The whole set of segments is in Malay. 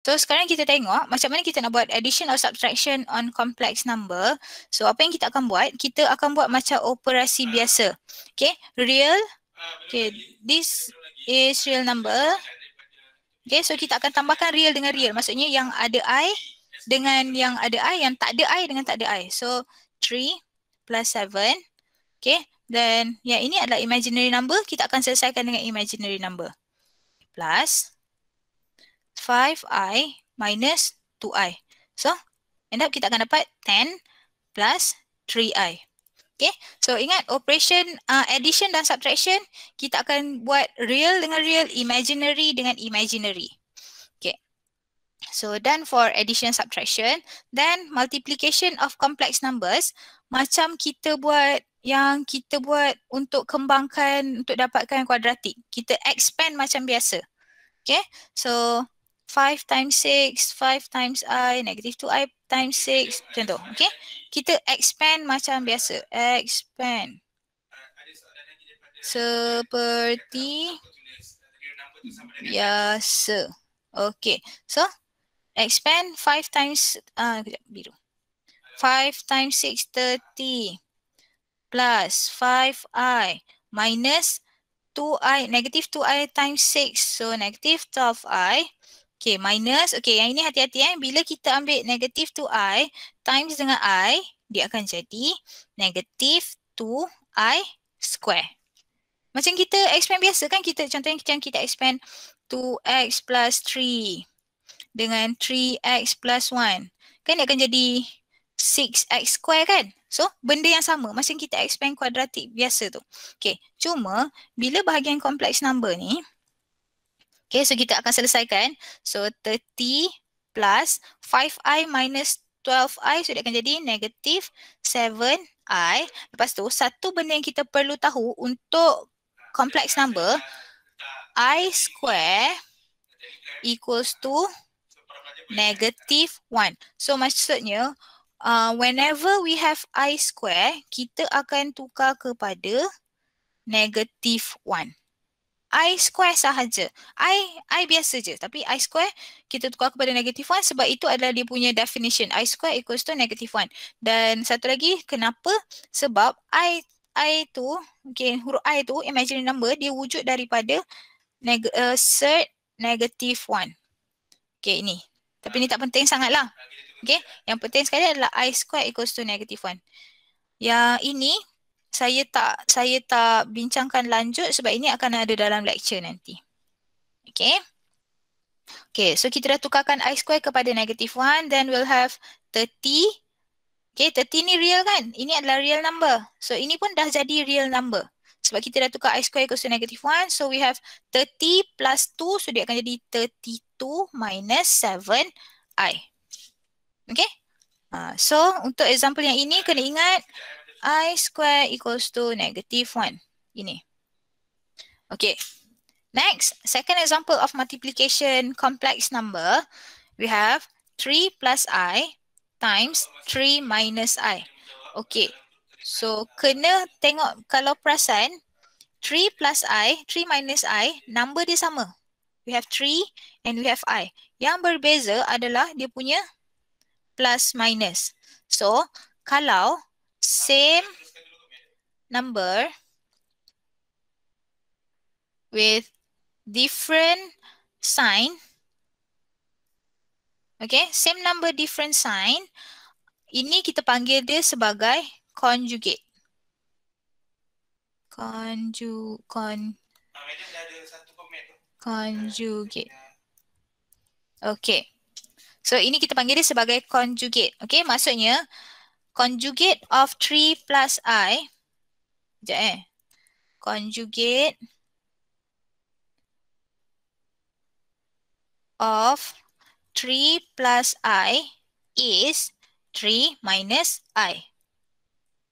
So sekarang kita tengok macam mana kita nak buat addition or subtraction on complex number. So apa yang kita akan buat? Kita akan buat macam operasi biasa. Okay, real. Okay, this is real number. Okay, so kita akan tambahkan real dengan real. Maksudnya yang ada I dengan yang ada I, yang tak ada I dengan tak ada I. So 3 plus 7. Okay, dan yang ini adalah imaginary number. Kita akan selesaikan dengan imaginary number. Plus 5i minus 2i. So, end up kita akan dapat 10 plus 3i. Okay, so ingat operation addition dan subtraction, kita akan buat real dengan real, imaginary dengan imaginary. Okay, so done for addition subtraction. Then multiplication of complex numbers, macam kita buat yang kita buat untuk kembangkan, untuk dapatkan kuadratik. Kita expand macam biasa. Okay, so 5 times 6, 5 times I, negative 2I times 6, macam tu. Okay, kita expand macam biasa. Expand. Seperti biasa. Okay, so expand 5 times, kejap, biru. 5 times 6, 30 plus 5I minus 2I, negative 2I times 6. So negative 12I. Okay, minus, okay, yang ini hati-hati bila kita ambil negative 2I times dengan I, dia akan jadi negative 2I square. Macam kita expand biasa kan, kita contohnya kita expand 2x plus 3 dengan 3x plus 1. Kan dia akan jadi 6x square kan? So, benda yang sama macam kita expand kuadratik biasa tu. Okay, cuma bila bahagian complex number ni, okay, so kita akan selesaikan. So 30 plus 5i minus 12i, so dia akan jadi negative 7i. Lepas tu, satu benda yang kita perlu tahu untuk complex number, I square equals to negative 1. So maksudnya, whenever we have I square, kita akan tukar kepada negative 1. I square sahaja. I biasa je. Tapi I square kita tukar kepada negative 1 sebab itu adalah dia punya definition. I square equals to negative 1. Dan satu lagi kenapa? Sebab I tu, okay, huruf I tu imaginary number, dia wujud daripada cert negative 1. Okay, ini. Tapi ni tak penting sangat lah. Okay, yang penting sekali adalah I square equals to negative 1. Yang ini saya tak bincangkan lanjut sebab ini akan ada dalam lecture nanti. Okay. Okay, so kita dah tukarkan I square kepada negative 1, then we'll have 30. Okay, 30 ni real kan? Ini adalah real number. So ini pun dah jadi real number. Sebab kita dah tukar I square equals to negative 1, so we have 30 plus 2, so dia akan jadi 32 minus 7i. Okay. So untuk example yang ini kena ingat I square equals to negative 1. Ini. Okay. Next, second example of multiplication complex number. We have 3 plus I times 3 minus I. Okay. So, kena tengok kalau perasan 3 plus I, 3 minus I, number dia sama. We have 3 and we have I. Yang berbeza adalah dia punya plus minus. So, kalau same number with different sign, okay, same number different sign, ini kita panggil dia sebagai conjugate. Conjugate. Okay. So ini kita panggil dia sebagai conjugate. Okay, maksudnya conjugate of 3 plus I. Sekejap Conjugate of 3 plus I is 3 minus I.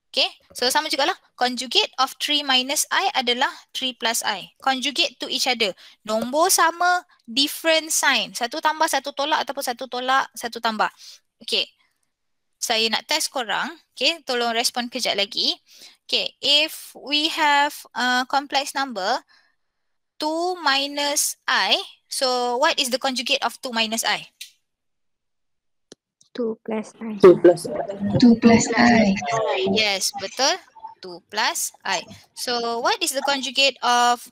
Okay, so sama juga lah. Conjugate of 3 minus I adalah 3 plus I. Conjugate to each other. Nombor sama, different sign. Satu tambah, satu tolak ataupun satu tolak, satu tambah. Okay, saya nak test korang. Okay, tolong respon kejap lagi. Okay, if we have complex number 2 minus I, so what is the conjugate of 2 minus I? 2 plus I. 2 plus 2 plus I. Yes, betul. 2 plus I. So what is the conjugate of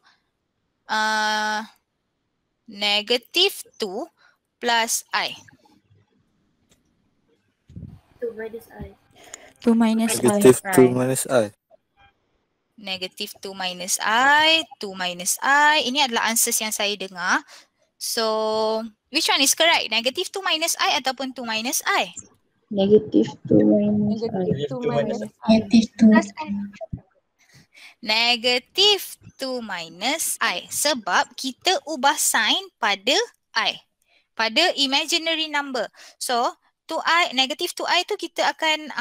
negative 2 plus I? 2 minus I. 2 minus I. Negative 2 minus I. Negative 2 minus I, 2 minus I. Ini adalah answers yang saya dengar. So, which one is correct? Negative 2 minus I ataupun 2 minus I? Negative 2 minus I. Negative 2 minus I. Negative 2. Plus I. Negative 2 minus I. Sebab kita ubah sign pada I. Pada imaginary number. So, 2I, negative 2I tu kita akan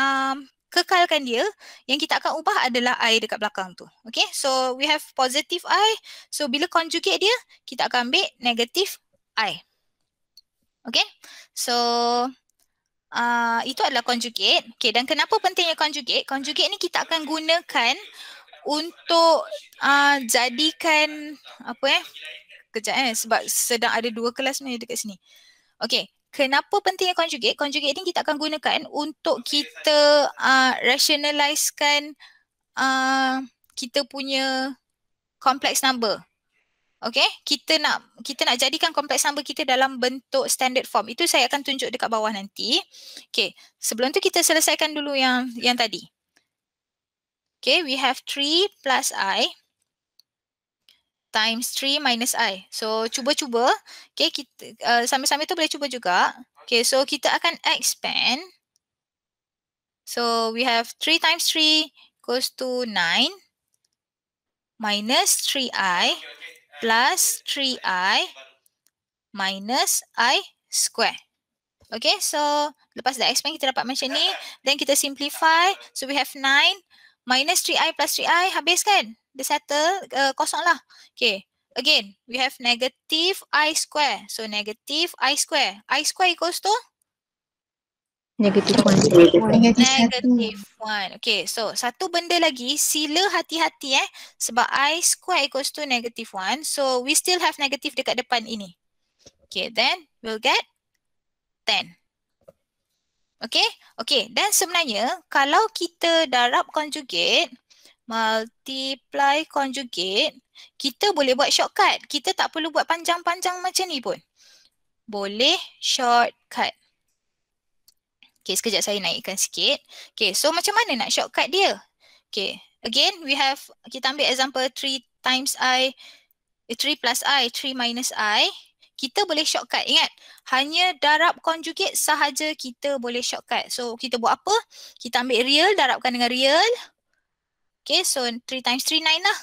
kekalkan dia. Yang kita akan ubah adalah I dekat belakang tu. Okay, so we have positive I. So, bila conjugate dia, kita akan ambil negative I. Okay, so itu adalah conjugate. Okay, dan kenapa pentingnya conjugate? Conjugate ni kita akan gunakan untuk jadikan kejap sebab sedang ada 2 kelas ni dekat sini. Okay, kenapa pentingnya conjugate? Conjugate ni kita akan gunakan untuk kita rationalizekan kita punya complex number. Okay, kita nak jadikan complex number kita dalam bentuk standard form. Itu saya akan tunjuk dekat bawah nanti. Okay, sebelum tu kita selesaikan dulu yang tadi. Okay, we have 3 plus I times 3 minus I. So, cuba-cuba. Okay, kita sama-sama tu boleh cuba juga. Okay, so kita akan expand. So, we have 3 times 3 equals to 9 minus 3I plus 3I minus I square. Okay, so lepas dah expand kita dapat macam ni. Then kita simplify. So, we have 9 minus 3I plus 3I. Habis kan? Dia settle, kosong lah. Okay, again, we have negative I square. So, negative I square. I square equals to? Negative 1. Negative 1. Okay, so satu benda lagi, sila hati-hati sebab I square equals to negative 1. So, we still have negative dekat depan ini. Okay, then we'll get 10. Okay, okay. Dan sebenarnya kalau kita darab conjugate, multiply conjugate, kita boleh buat shortcut. Kita tak perlu buat panjang-panjang macam ni pun. Boleh shortcut. Okay, sekejap saya naikkan sikit. Okay, so macam mana nak shortcut dia? Okay, again kita ambil example 3 times I, 3 plus I, 3 minus I. Kita boleh shortcut. Ingat, hanya darab conjugate sahaja kita boleh shortcut. So, kita buat apa? Kita ambil real, darabkan dengan real. Okay, so 3 times 3, 9 lah.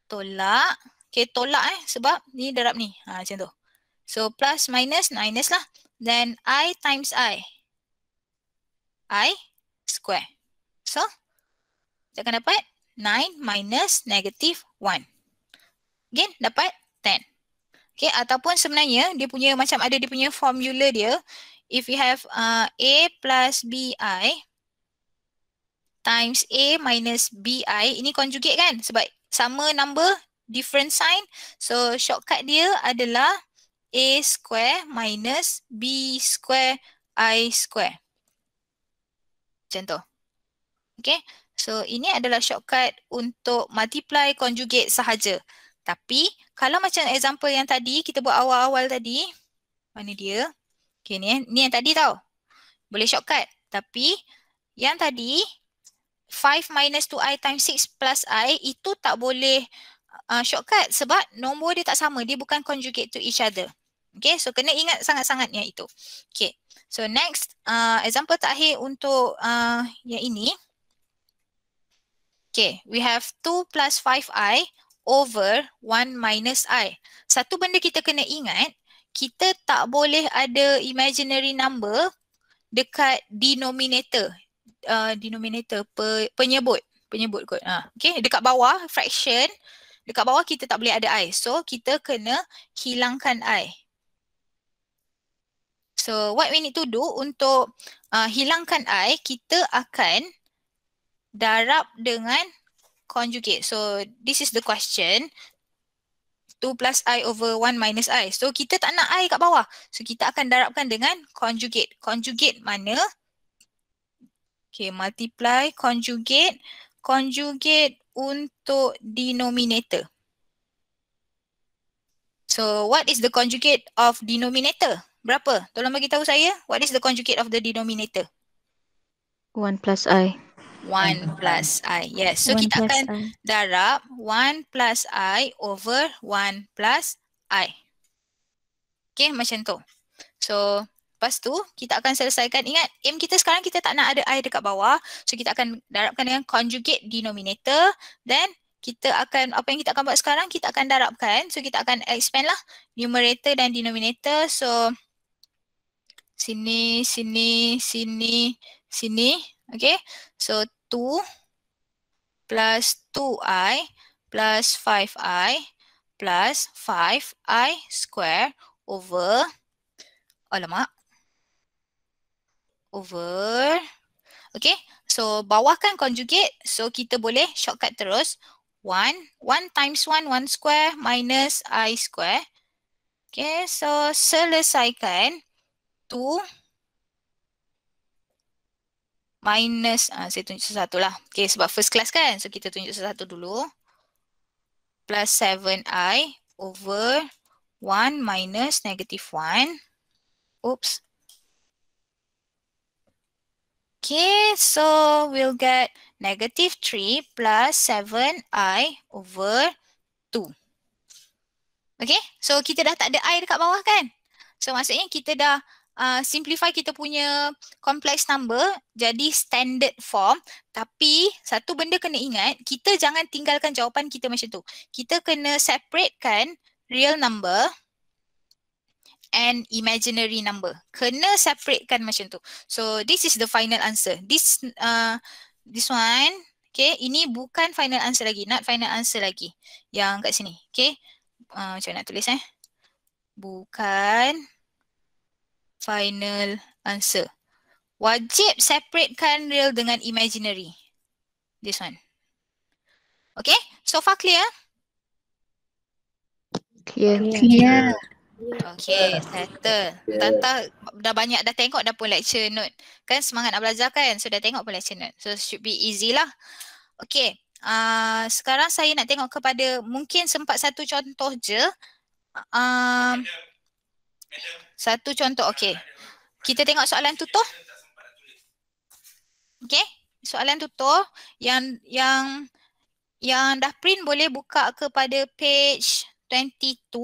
Tolak. Okay, tolak sebab ni darab ni. Macam tu. So, plus minus lah. Then, I times I square. So, kita akan dapat 9 minus negative 1. Again, dapat 10. Okay, ataupun sebenarnya dia punya macam ada dia punya formula dia. If you have A plus BI times A minus BI, ini conjugate kan? Sebab sama number, different sign. So, shortcut dia adalah A square minus B square I square. Macam tu. Okay. So, ini adalah shortcut untuk multiply conjugate sahaja. Tapi, kalau macam example yang tadi, kita buat awal-awal tadi. Mana dia? Okay, ni yang tadi tau. Boleh shortcut. Tapi, yang tadi, 5 minus 2i times 6 plus I, itu tak boleh shortcut. Sebab nombor dia tak sama. Dia bukan conjugate to each other. Okay, so kena ingat sangat-sangatnya itu. Okay. So next, example terakhir untuk yang ini. Okay, we have 2 plus 5i over 1 minus I. Satu benda kita kena ingat, kita tak boleh ada imaginary number dekat denominator. Penyebut kot. Okay, dekat bawah, fraction, dekat bawah kita tak boleh ada I. So, kita kena hilangkan I. So, what we need to do untuk hilangkan I, kita akan darab dengan conjugate. So, this is the question. 2 plus I over 1 minus I. So kita tak nak I kat bawah. So kita akan darabkan dengan conjugate. Conjugate mana? Okay, multiply, conjugate. Conjugate untuk denominator. So what is the conjugate of denominator? Berapa? Tolong bagi tahu saya. What is the conjugate of the denominator? 1 plus I. 1 plus I. Yes. So 1 kita plus akan I. darab 1 plus I over 1 plus I. Okay, macam tu. So, lepas tu kita akan selesaikan. Ingat, aim kita sekarang kita tak nak ada I dekat bawah. So, kita akan darabkan dengan conjugate denominator. Then, kita akan, apa yang kita akan buat sekarang, kita akan darabkan. So, kita akan expand lah numerator dan denominator. So, sini, sini, sini, sini. Okay. So, 2 plus 2I plus 5I plus 5I square over, over, okay. So, bawah kan conjugate. So, kita boleh shortcut terus. 1 times 1 square minus I square. Okay, so selesaikan 2 minus, saya tunjuk sesuatu lah. Okay, sebab first class kan. So, kita tunjuk sesuatu dulu. Plus 7I over 1 minus negative 1. Oops. Okay, so we'll get negative 3 plus 7I over 2. Okay, so kita dah tak ada I dekat bawah kan? So, maksudnya kita dah simplify kita punya complex number jadi standard form. Tapi satu benda kena ingat, kita jangan tinggalkan jawapan kita macam tu. Kita kena separatekan real number and imaginary number. Kena separatekan macam tu. So this is the final answer. This one, okay, ini bukan final answer lagi, not final answer lagi. Yang kat sini, okay. Macam mana nak tulis bukan final answer. Wajib separatekan real dengan imaginary. This one. Okay, so far clear? Clear. Clear. Okay, settle. Tata dah banyak dah tengok dah pun lecture note. Kan semangat nak belajar kan? So dah tengok pun lecture note. So should be easy lah. Okay, sekarang saya nak tengok kepada mungkin sempat satu contoh je. Satu contoh, okay. Kita tengok soalan tutur. Okay, soalan tutur yang dah print boleh buka kepada page 22.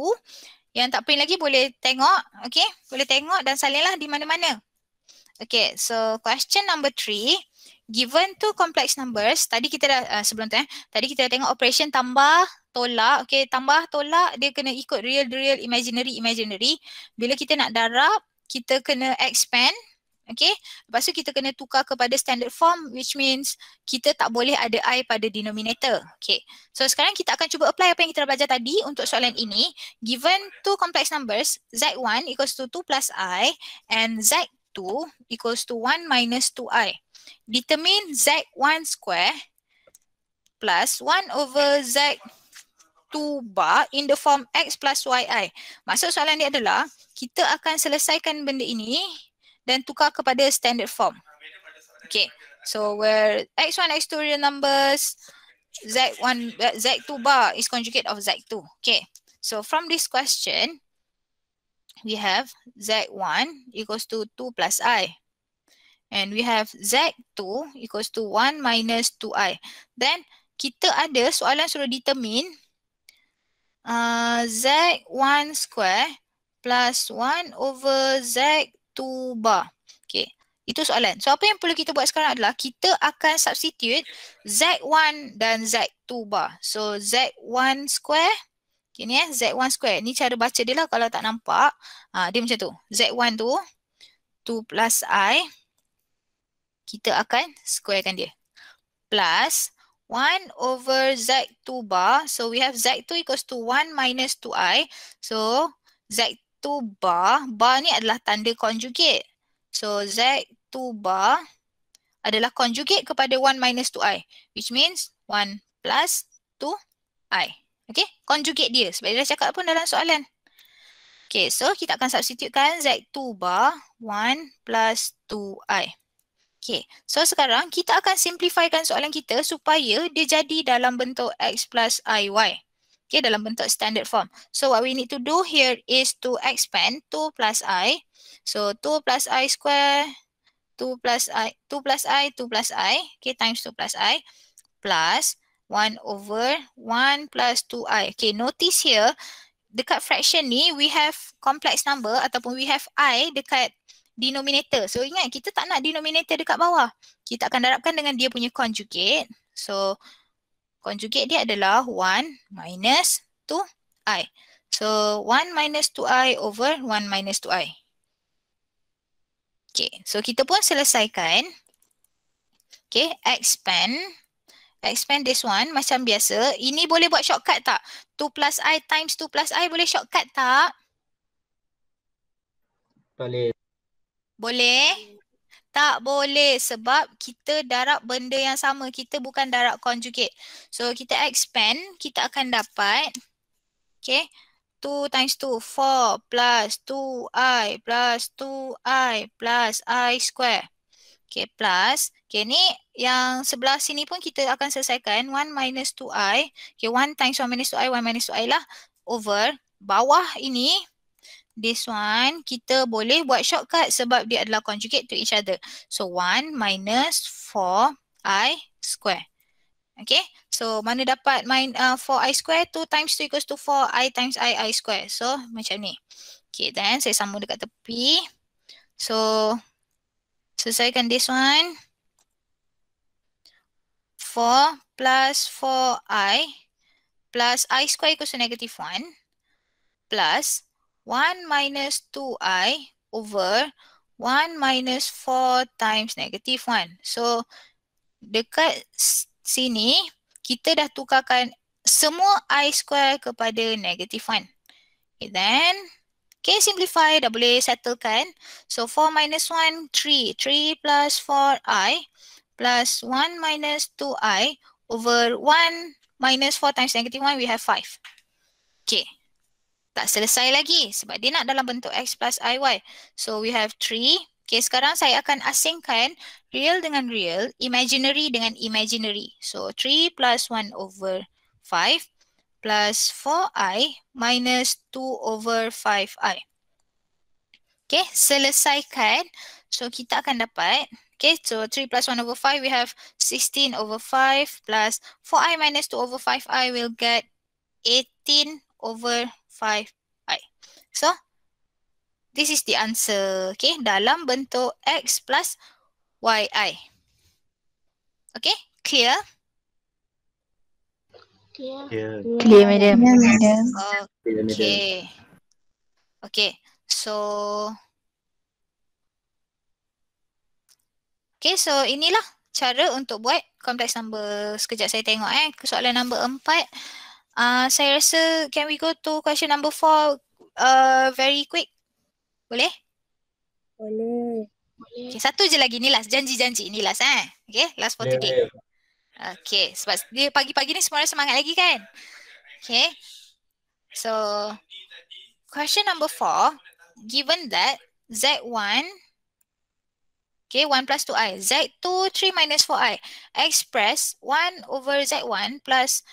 Yang tak print lagi boleh tengok, okay. Boleh tengok dan salinlah di mana-mana. Okay, so question number 3. Given two complex numbers, tadi kita dah, sebelum tu tadi kita dah tengok operation tambah, tolak. Okay, tambah, tolak, dia kena ikut real, imaginary. Bila kita nak darab, kita kena expand. Okay, lepas tu kita kena tukar kepada standard form, which means kita tak boleh ada I pada denominator. Okay, so sekarang kita akan cuba apply apa yang kita dah belajar tadi untuk soalan ini. Given two complex numbers, Z1 equals to 2 plus I and Z2 equals to 1 minus 2I. Determine Z1 square plus 1 over Z2 bar in the form X plus YI. Maksud soalan ni adalah kita akan selesaikan benda ini dan tukar kepada standard form. Okay, so where X1, X2 real numbers, Z2 bar is conjugate of Z2. Okay, so from this question, we have Z1 equals to 2 plus I. And we have Z2 equals to 1 minus 2I. Then kita ada soalan suruh determine Z1 square plus 1 over Z2 bar. Okay, itu soalan. So apa yang perlu kita buat sekarang adalah kita akan substitute Z1 dan Z2 bar. So Z1 square, okay, ni Z1 square. Ni cara baca dia lah kalau tak nampak. Dia macam tu. Z1 tu 2 plus I. Kita akan squarekan dia. Plus 1 over Z2 bar. So we have Z2 equals to 1 minus 2I. So Z2 bar. Bar ni adalah tanda conjugate. So Z2 bar adalah conjugate kepada 1 minus 2I. Which means 1 plus 2I. Okay, conjugate dia. Sebab dia dah cakap pun dalam soalan. Okay, so kita akan substitutekan Z2 bar 1 plus 2I. Okay, so sekarang kita akan simplifykan soalan kita supaya dia jadi dalam bentuk X plus IY. Okay, dalam bentuk standard form. So what we need to do here is to expand 2 plus I. So 2 plus I square, 2 plus I, 2 plus I, 2 plus I. Okay, times 2 plus I plus 1 over 1 plus 2I. Okay, notice here, dekat fraction ni, we have complex number ataupun we have I dekat denominator. So ingat, kita tak nak denominator dekat bawah. Kita akan darabkan dengan dia punya conjugate. So conjugate dia adalah 1 minus 2I. So 1 minus 2I over 1 minus 2I. Okay, so kita pun selesaikan. Okay, expand this one macam biasa. Ini boleh buat shortcut tak? 2 plus I times 2 plus I boleh shortcut tak? Boleh. Boleh? Tak boleh sebab kita darab benda yang sama. Kita bukan darab conjugate. So kita expand, kita akan dapat, okay, 2 times 2, 4 plus 2I plus 2I plus I square. Okay, plus, okay, ni yang sebelah sini pun kita akan selesaikan 1 minus 2I. Okay, 1 times 1 minus 2I, 1 minus 2I lah. Over bawah ini, this one, kita boleh buat shortcut sebab dia adalah conjugate to each other. So 1 minus 4I square. Okay, so mana dapat 4I square? 2 times 2 equals to 4I times I square. So macam ni. Okay, then saya sambung dekat tepi. So selesaikan this one. 4 plus 4I plus I square equals to negative 1 plus 1 minus 2I over 1 minus 4 times negative 1. So dekat sini kita dah tukarkan semua I square kepada negative 1. Okay, then okay, simplify, dah boleh settlekan. So 4 minus 1, 3. 3 plus 4I plus 1 minus 2I over 1 minus 4 times negative 1, we have 5. Okay, tak selesai lagi sebab dia nak dalam bentuk X plus IY. So we have 3. Okay, sekarang saya akan asingkan real dengan real, imaginary dengan imaginary. So 3 plus 1 over 5 plus 4I minus 2 over 5I. Okay, selesaikan. So kita akan dapat, okay, so 3 plus 1 over 5, we have 16 over 5 plus 4I minus 2 over 5I will get 18 over 5I. So, this is the answer, okay, dalam bentuk X plus YI. Okay, clear? Yeah. Clear, madam. Okay. Okay, so inilah cara untuk buat complex number. Sekejap saya tengok soalan number 4. Saya rasa can we go to question number 4 very quick? Boleh? Boleh. Okay, satu je lagi ni last, janji ni last Okay, last for today. Okay, sebab dia pagi-pagi ni semua orang semangat lagi kan? Okay. So question number 4, given that Z1, okay, 1 plus 2I, Z2, 3 minus 4I, express 1 over Z1 plus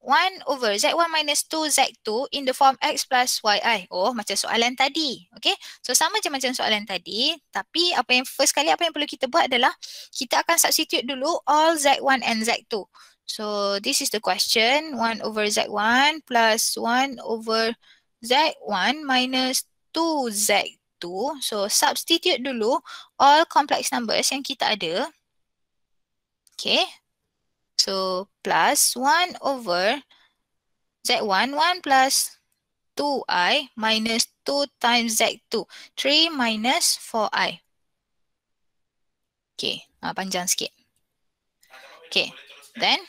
1 over Z1 minus 2 Z2 in the form X plus YI. Oh, macam soalan tadi. Okay, so sama je macam soalan tadi, tapi apa yang first kali apa yang perlu kita buat adalah kita akan substitute dulu all Z1 and Z2. So this is the question, 1 over Z1 plus 1 over Z1 minus 2 Z2. So substitute dulu all complex numbers yang kita ada. Okay. So plus 1 over Z1, 1 plus 2I minus 2 times Z2. 3 minus 4I. Okay, panjang sikit. Okay, then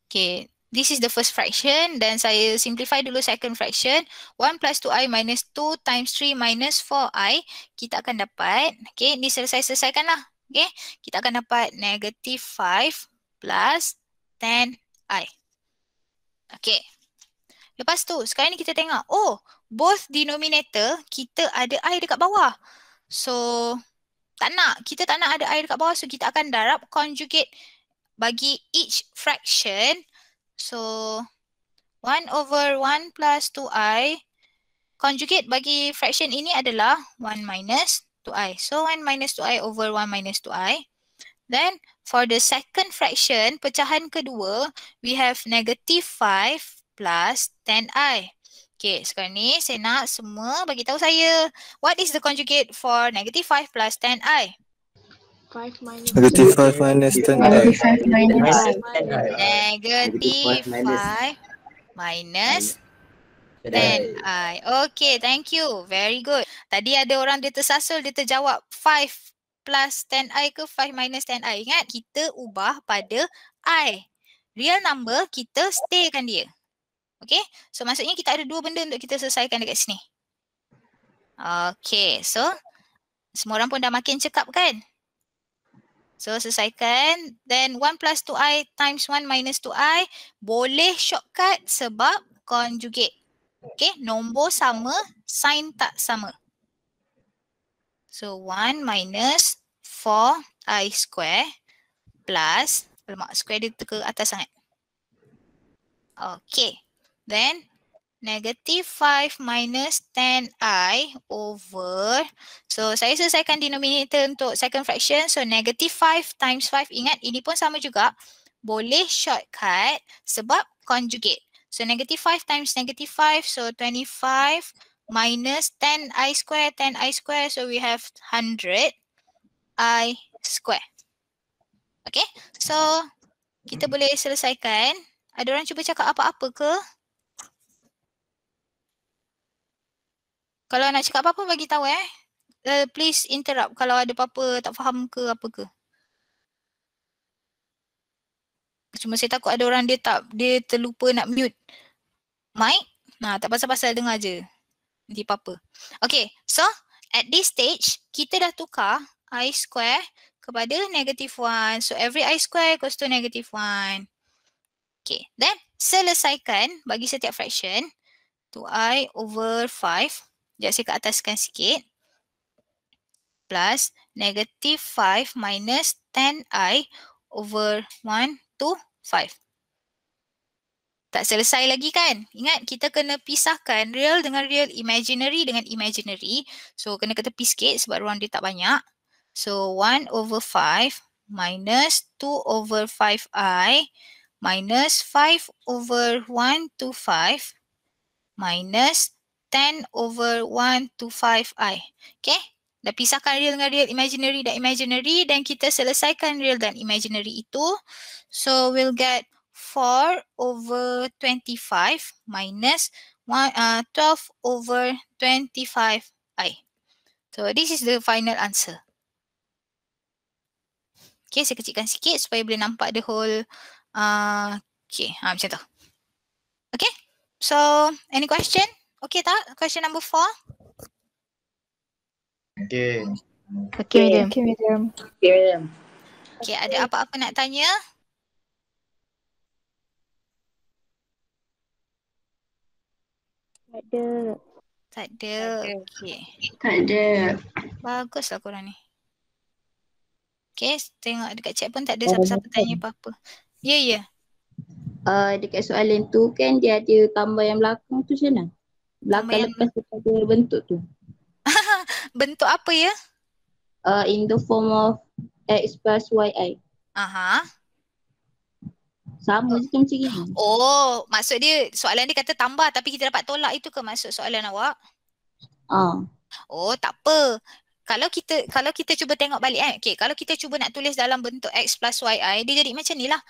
okay, this is the first fraction. Then saya simplify dulu second fraction. 1 plus 2I minus 2 times 3 minus 4I. Kita akan dapat, okay, ni selesaikan lah. Okay, kita akan dapat negative 5 plus 10I. Okay. Lepas tu, sekarang ni kita tengok. Oh, both denominator, kita ada I dekat bawah. So, kita tak nak ada I dekat bawah. So, kita akan darab conjugate bagi each fraction. So, 1 over 1 plus 2I. Conjugate bagi fraction ini adalah 1 minus 2I. So, 1 minus 2I over 1 minus 2I. Then, for the second fraction, pecahan kedua, we have negative 5 plus 10I. Okay, sekarang ni saya nak semua bagi tahu saya. What is the conjugate for negative 5 plus 10I? Negative 5 minus 10i. Negative 5 minus Negative 5 minus 10i. Okay, thank you. Very good. Tadi ada orang dia tersasul, dia terjawab 5 plus 10i ke 5 minus 10i. Ingat, kita ubah pada i. Real number, kita staykan dia. Okay, so maksudnya kita ada dua benda untuk kita selesaikan dekat sini. Okay, so semua orang pun dah makin cekap kan? So selesaikan. Then 1 plus 2i times 1 minus 2i. Boleh shortcut sebab conjugate. Okay, nombor sama, sign tak sama. So 1 minus 4i square plus, lemak square dia ke atas sangat. Okay, then negative 5 minus 10i over, so saya selesaikan denominator untuk second fraction. So negative 5 times 5, ingat ini pun sama juga. Boleh shortcut sebab conjugate. So negative 5 times negative 5, so 25 minus 10i square, 10i square, so we have 100i square. Okay, so kita boleh selesaikan. Ada orang cuba cakap apa-apa ke? Kalau nak cakap apa-apa bagi tahu please interrupt kalau ada apa-apa tak faham ke apa ke. Cuma saya takut ada orang dia terlupa nak mute mic. Nah, tak pasal-pasal dengar je. Nanti apa-apa. Okay, so at this stage kita dah tukar I square kepada negative 1. So every I square equals to negative 1. Okay, then selesaikan bagi setiap fraction. 2I over 5. Sekejap saya ke ataskan sikit. Plus negative 5 minus 10i over 1 to 5. Tak selesai lagi kan? Ingat kita kena pisahkan real dengan real, imaginary dengan imaginary. So kena ke tepi sikit sebab ruang dia tak banyak. So 1 over 5 minus 2 over 5i minus 5 over 1 to 5 minus 10 over 1 to 5i. Okay? Dah pisahkan real dengan real, imaginary dan imaginary, dan kita selesaikan real dan imaginary itu. So we'll get 4 over 25 minus 12 over 25i. So this is the final answer. Okay, saya kecilkan sikit supaya boleh nampak the whole. Okay, macam tu. Okay, so any question? Okay tak? Question number 4. Okay. Okay, madam. Okay, ada apa-apa nak tanya? Tak ada. Tak ada. Okay. Tak ada. Baguslah korang ni. Okay, tengok dekat chat pun tak ada siapa-siapa tanya apa-apa. Ya, ya. Dekat soalan tu kan dia ada tambah yang belakang tu macam mana? Belakang yang- lepas daripada bentuk tu. Bentuk apa ya? In the form of x plus yi. Aha. Sama je macam ni. Oh, maksud dia soalan dia kata tambah tapi kita dapat tolak, itu ke maksud soalan awak? Oh, tak apa. Kalau kita cuba tengok balik okay, kalau kita cuba nak tulis dalam bentuk x plus yi, dia jadi macam ni lah.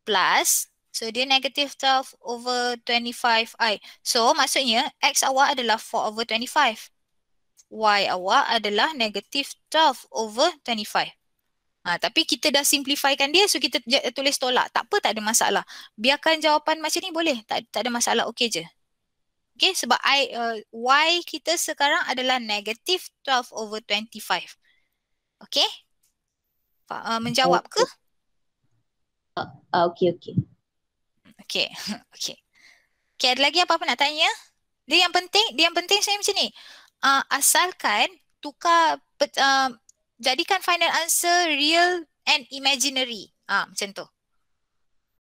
Plus, so dia negative 12 over 25i. So maksudnya x awak adalah 4 over 25. Y awak adalah negative 12 over 25. Tapi kita dah simplifykan dia, so kita tulis tolak. Tak apa, tak ada masalah. Biarkan jawapan macam ni boleh. Tak ada masalah, okey je. Okay, sebab y kita sekarang adalah negative 12 over 25. Okay? Menjawab ke? Okay. Okay. Okay. Okay, ada lagi apa-apa nak tanya? Dia yang penting saya macam ni. Asalkan tukar, jadikan final answer real and imaginary. Macam tu.